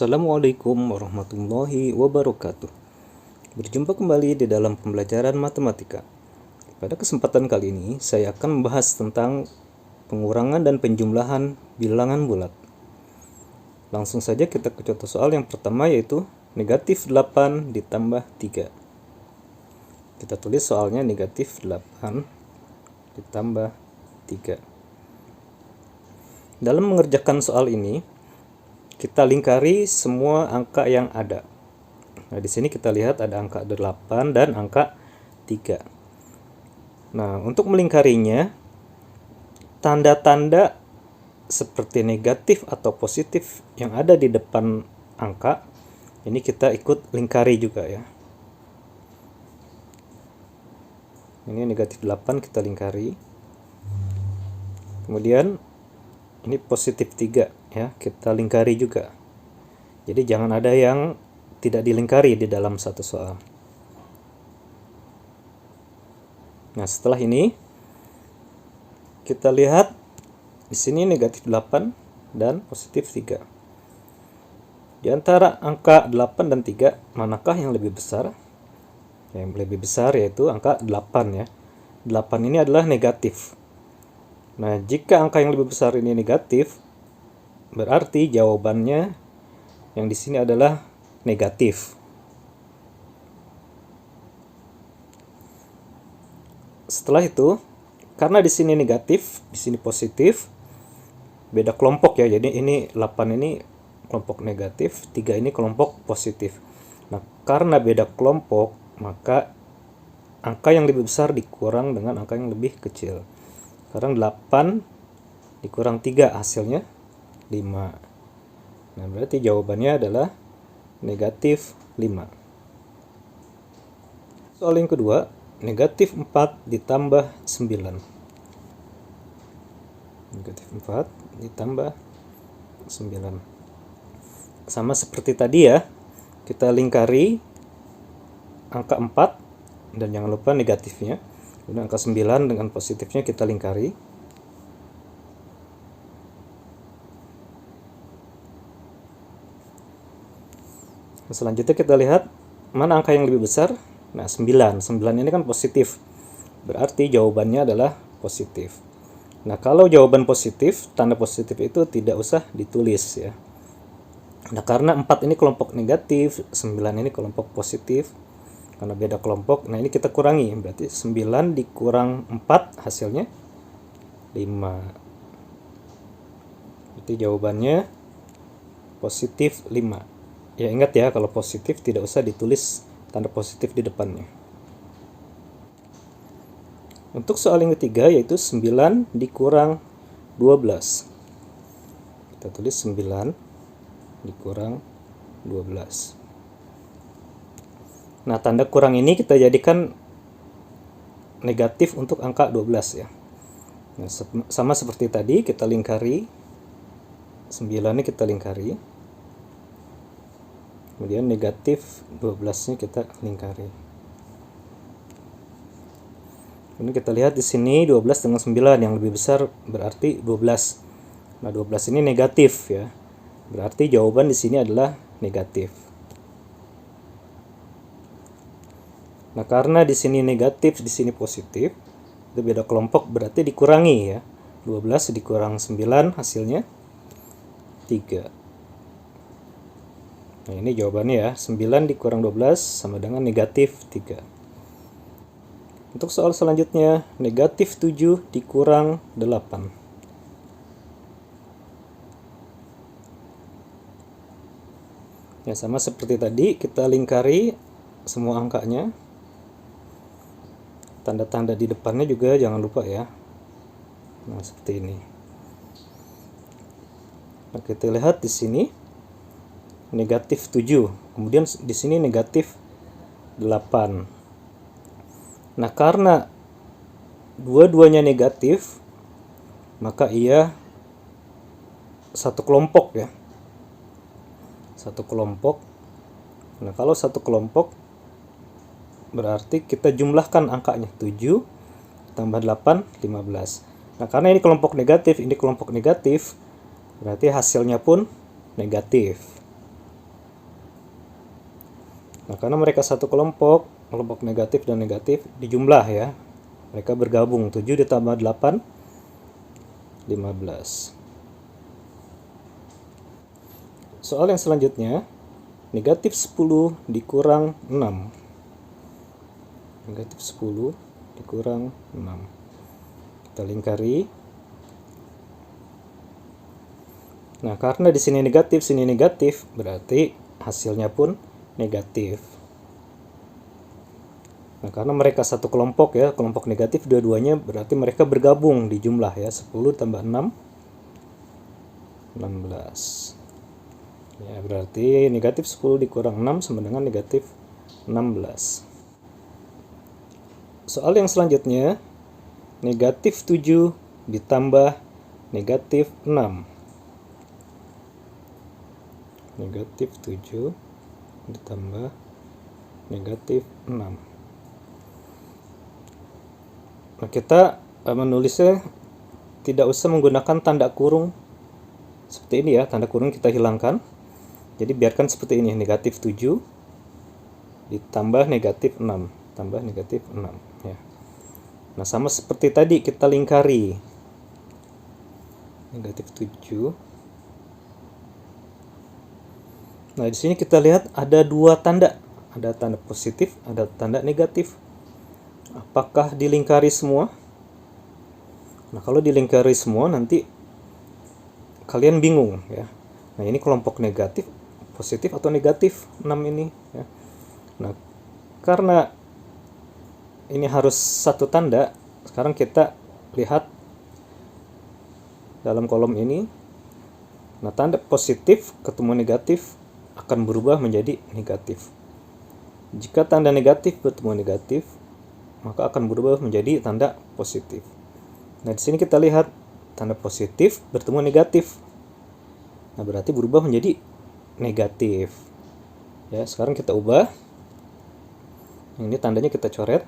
Assalamualaikum warahmatullahi wabarakatuh. Berjumpa kembali di dalam pembelajaran matematika. Pada kesempatan kali ini, saya akan membahas tentang pengurangan dan penjumlahan bilangan bulat. Langsung saja kita ke contoh soal yang pertama, yaitu negatif 8 ditambah 3. Kita tulis soalnya negatif 8 ditambah 3. Dalam mengerjakan soal ini, kita lingkari semua angka yang ada. Nah, di sini kita lihat ada angka 8 dan angka 3. Nah, untuk melingkarinya, tanda-tanda seperti negatif atau positif yang ada di depan angka, ini kita ikut lingkari juga ya. Ini negatif 8 kita lingkari. Kemudian ini positif 3 ya, kita lingkari juga. Jadi jangan ada yang tidak dilingkari di dalam satu soal. Nah, setelah ini kita lihat di sini negatif 8 dan positif 3. Di antara angka 8 dan 3, manakah yang lebih besar? Yang lebih besar yaitu angka 8 ya. 8 ini adalah negatif. Nah, jika angka yang lebih besar ini negatif, berarti jawabannya yang di sini adalah negatif. Setelah itu, karena di sini negatif, di sini positif, beda kelompok ya. Jadi ini 8 ini kelompok negatif, 3 ini kelompok positif. Nah, karena beda kelompok, maka angka yang lebih besar dikurang dengan angka yang lebih kecil. Sekarang 8 dikurang 3 hasilnya 5. Nah, berarti jawabannya adalah negatif 5. Soal yang kedua, negatif 4 ditambah 9. Negatif 4 ditambah 9. Sama seperti tadi ya, kita lingkari angka 4 dan jangan lupa negatifnya. Kemudian angka 9 dengan positifnya kita lingkari. Selanjutnya kita lihat mana angka yang lebih besar. Nah, 9. 9 ini kan positif. Berarti jawabannya adalah positif. Nah, kalau jawaban positif, tanda positif itu tidak usah ditulis ya. Nah, karena 4 ini kelompok negatif, 9 ini kelompok positif. Karena beda kelompok, nah ini kita kurangi. Berarti 9 dikurang 4 hasilnya 5. Berarti jawabannya positif 5. Ya, ingat ya, kalau positif tidak usah ditulis tanda positif di depannya. Untuk soal yang ketiga, yaitu 9 dikurang 12. Kita tulis 9 dikurang 12. Nah, tanda kurang ini kita jadikan negatif untuk angka 12 ya. Nah, sama seperti tadi, kita lingkari. 9 ini kita lingkari. Kemudian negatif 12-nya kita lingkari. Ini kita lihat di sini 12 dengan 9 yang lebih besar berarti 12. Nah, 12 ini negatif ya. Berarti jawaban di sini adalah negatif. Nah, karena di sini negatif, di sini positif, itu beda kelompok, berarti dikurangi ya. 12 dikurang 9 hasilnya 3. Nah, ini jawabannya ya. 9 dikurang 12 sama dengan negatif 3. Untuk soal selanjutnya, negatif 7 dikurang 8. Ya, sama seperti tadi, kita lingkari semua angkanya. Tanda-tanda di depannya juga jangan lupa ya. Nah, seperti ini. Nah, kita lihat di sini negatif 7. Kemudian di sini negatif 8. Nah, karena dua-duanya negatif, maka ia satu kelompok ya. Satu kelompok. Nah, kalau satu kelompok berarti kita jumlahkan angkanya 7 tambah 8, 15. Nah, karena ini kelompok negatif, ini kelompok negatif, berarti hasilnya pun negatif. Nah, karena mereka satu kelompok, kelompok negatif dan negatif dijumlah ya. Mereka bergabung, 7 ditambah 8, 15. Soal yang selanjutnya, negatif 10 dikurang 6. Negatif 10 dikurang 6. Kita lingkari. Nah, karena di sini negatif, berarti hasilnya pun negatif. Nah, karena mereka satu kelompok ya, kelompok negatif dua-duanya, berarti mereka bergabung di jumlah ya, 10 tambah 6, 16. Ya, berarti negatif 10 dikurang 6 sama dengan negatif 16. Soal yang selanjutnya, negatif 7 ditambah negatif 6. Negatif 7 ditambah negatif 6. Nah, kita menulisnya tidak usah menggunakan tanda kurung seperti ini ya, tanda kurung kita hilangkan. Jadi biarkan seperti ini, negatif 7 ditambah negatif 6, tambah negatif 6 ya. Nah, sama seperti tadi kita lingkari. Negatif 7. Nah, di sini kita lihat ada dua tanda. Ada tanda positif, ada tanda negatif. Apakah dilingkari semua? Nah, kalau dilingkari semua nanti kalian bingung ya. Nah, ini kelompok negatif, positif atau negatif 6 ini ya. Nah, karena ini harus satu tanda, sekarang kita lihat dalam kolom ini. Nah, tanda positif ketemu negatif akan berubah menjadi negatif. Jika tanda negatif bertemu negatif, maka akan berubah menjadi tanda positif. Nah, di sini kita lihat tanda positif bertemu negatif. Nah, berarti berubah menjadi negatif. Ya, sekarang kita ubah. Ini tandanya kita coret.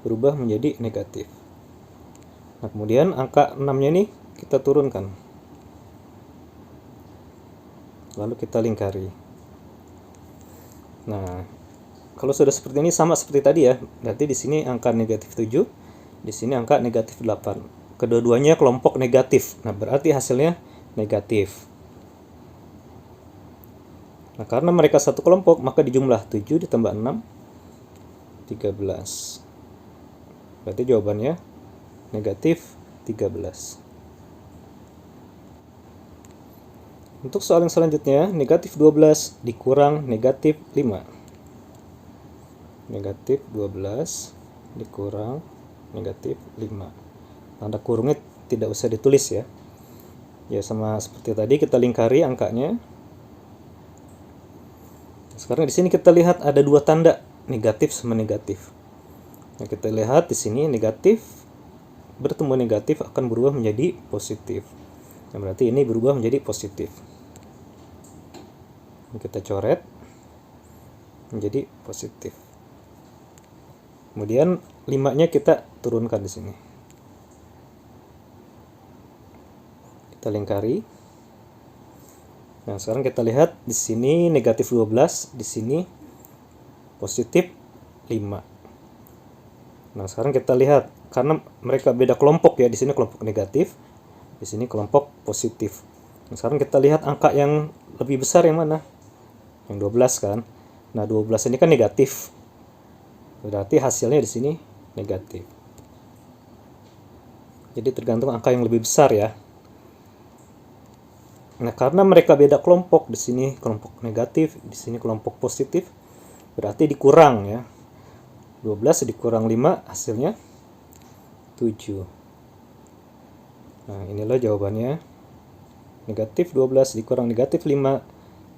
Berubah menjadi negatif. Nah, kemudian angka 6-nya ini kita turunkan. Lalu kita lingkari. Nah, kalau sudah seperti ini sama seperti tadi ya. Berarti di sini angka negatif 7, di sini angka negatif 8. Kedua-duanya kelompok negatif. Nah, berarti hasilnya negatif. Nah, karena mereka satu kelompok, maka dijumlah 7 ditambah 6, 13. Berarti jawabannya negatif 13. Untuk soal yang selanjutnya, negatif 12 dikurang negatif 5. Negatif 12 dikurang negatif 5. Tanda kurungnya tidak usah ditulis ya. Ya, sama seperti tadi kita lingkari angkanya. Sekarang di sini kita lihat ada dua tanda, negatif sama negatif. Nah, kita lihat di sini negatif bertemu negatif akan berubah menjadi positif. Nah, berarti ini berubah menjadi positif. Kita coret menjadi positif. Kemudian 5-nya kita turunkan di sini. Kita lingkari. Nah, sekarang kita lihat di sini negatif 12, di sini positif 5. Nah, sekarang kita lihat karena mereka beda kelompok ya, di sini kelompok negatif, di sini kelompok positif. Nah, sekarang kita lihat angka yang lebih besar yang mana? Yang 12 kan. Nah, 12 ini kan negatif. Berarti hasilnya di sini negatif. Jadi tergantung angka yang lebih besar ya. Nah, karena mereka beda kelompok, di sini kelompok negatif, di sini kelompok positif, berarti dikurang ya. 12 dikurang 5 hasilnya 7. Nah, inilah jawabannya. Negatif 12 dikurang negatif 5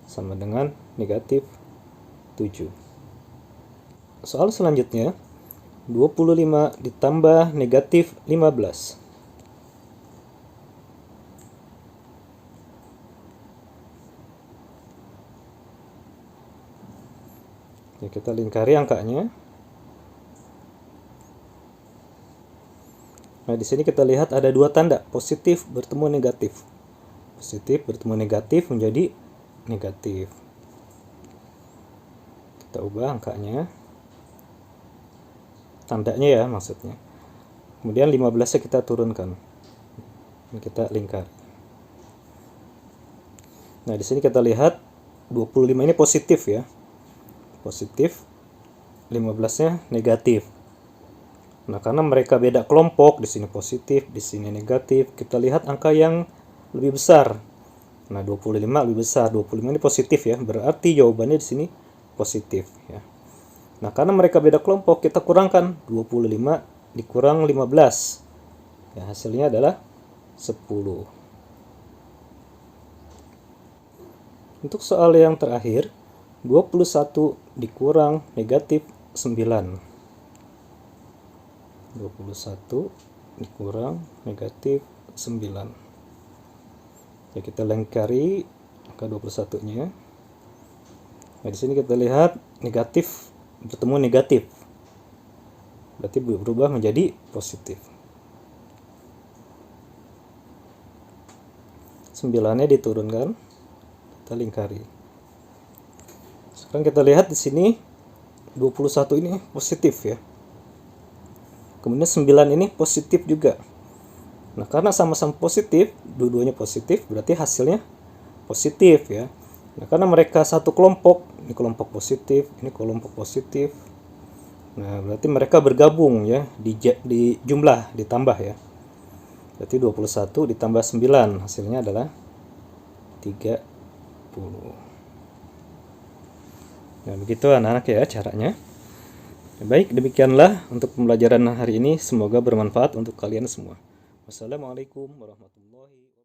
sama dengan negatif 7. Soal selanjutnya, 25 ditambah negatif 15. Ya, kita lingkari angkanya. Nah, di sini kita lihat ada dua tanda, positif bertemu negatif. Positif bertemu negatif menjadi negatif. Kita ubah angkanya, tandanya ya maksudnya. Kemudian 15-nya kita turunkan. Ini kita lingkar. Nah, di sini kita lihat 25 ini positif ya. Positif. 15-nya negatif. Nah, karena mereka beda kelompok, di sini positif, di sini negatif, kita lihat angka yang lebih besar. Nah, 25 lebih besar, 25 ini positif ya, berarti jawabannya di sini positif ya. Nah, karena mereka beda kelompok, kita kurangkan 25 dikurang 15. Ya, hasilnya adalah 10. Untuk soal yang terakhir, 21 dikurang negatif 9. 21 dikurang negatif 9. Ya, kita lengkari angka 21-nya. Nah, di sini kita lihat negatif bertemu negatif. Berarti berubah menjadi positif. 9-nya diturunkan, kita lingkari. Sekarang kita lihat di sini 21 ini positif ya. Kemudian 9 ini positif juga. Nah, karena sama-sama positif, dua-duanya positif, berarti hasilnya positif ya. Nah, karena mereka satu kelompok, ini kelompok positif, ini kelompok positif. Nah, berarti mereka bergabung ya, di jumlah, ditambah ya. Berarti 21 ditambah 9, hasilnya adalah 30. Nah, begitu anak-anak ya caranya. Baik, demikianlah untuk pembelajaran hari ini. Semoga bermanfaat untuk kalian semua. Wassalamualaikum warahmatullahi wabarakatuh.